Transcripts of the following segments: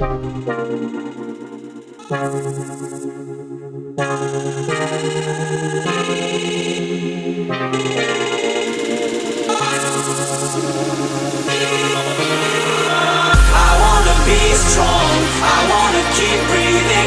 I wanna keep breathing.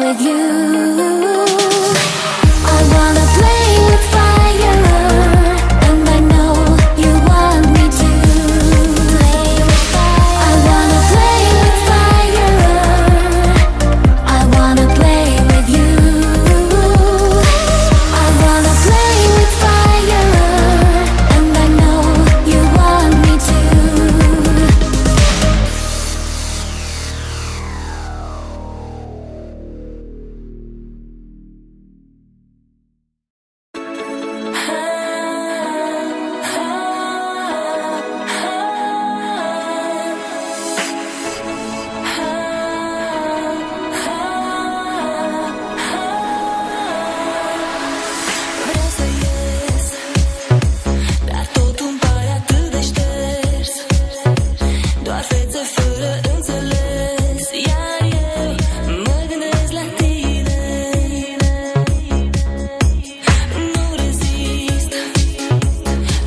with you. I wanna play with fire, and I know you want me to. I wanna play with fire, I wanna play with you. I wanna play with fire, and I know you want me to. Vreau să ies, dar totul îmi pare atât de șters. Doar fețe fără înțeles, iar eu mă gândesc la tine. Nu rezist,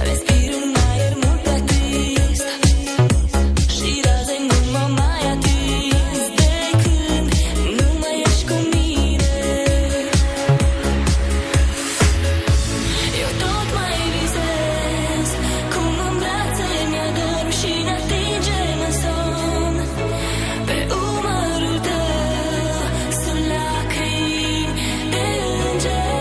respir un aer mult prea trist și raze nu mă mai atins de când nu mai ești cu mine. Eu tot mai visez cum în brațe mi-adorm și ne atingem în somn. Pe umărul tău sunt lacrimi de înger.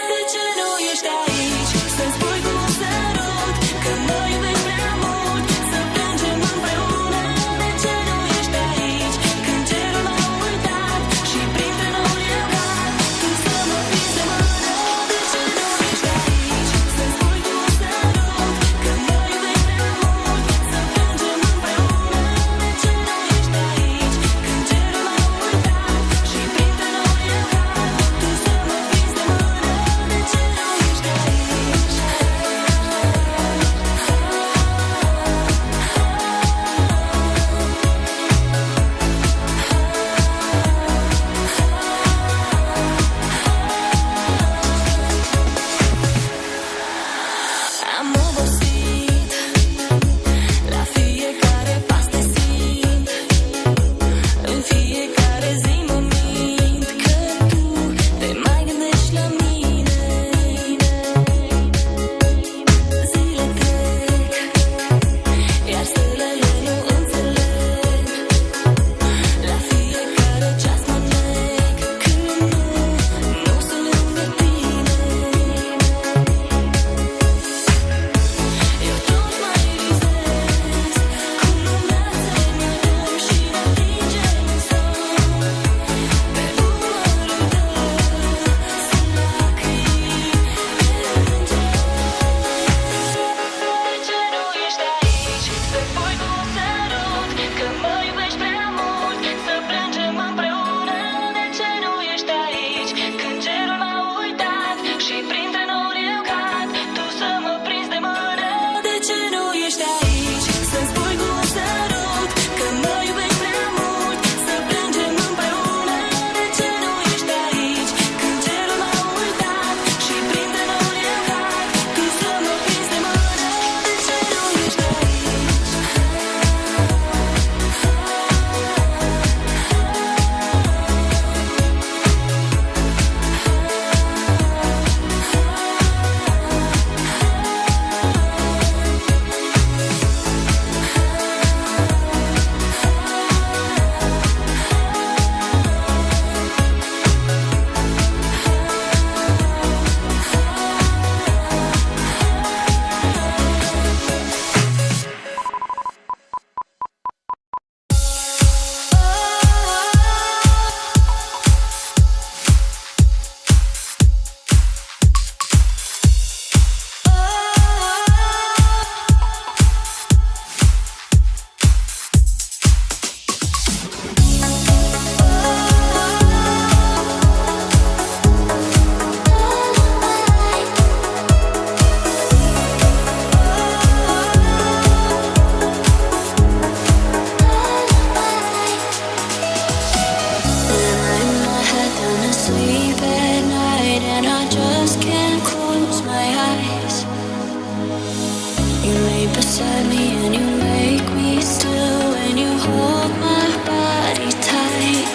De ce nu ești aici să-mi spui cu un sărut că mă iubești prea mult, să plângem împreună? De ce nu ești aici când cerul m-a uitat și printre nori eu cad, tu să mă prinzi de mână? De ce nu ești aici să-mi spui cu un sărut că mă iubești prea mult, să plângem împreună? De ce nu ești aici când cerul m-a uitat și printre nori eu cad, tu să mă prinzi de mână? De ce nu ești aici? Am obosit, la fiecare pas te simt, în fiecare zi mă mint că tu te mai gândești la mine. Zile trec, iar stelele nu înțeleg, la fiecare ceas mă nec când nu sunt lângă tine. Eu tot mai visez cum în brațe mi-adorm și ne atingem în somn. Pe umărul tău sunt lacrimi de înger. De ce nu ești aici să-mi spui cu un sărut că mă iubești prea mult, să plângem împreună? De ce nu ești aici când cerul m-a uitat și printre nori eu cad, tu să mă prinzi de mână? De ce nu ești aici să-mi spui cu un sărut că mă iubești prea mult, să plângem împreună? De ce nu ești aici când cerul m-a uitat și printre nori eu cad, tu să mă prinzi de mână? De ce nu ești aici? beside me and you make me still when you hold my body tight.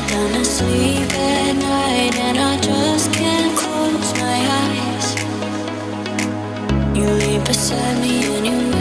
down to sleep at night, and I just can't close my eyes. You lay beside me and you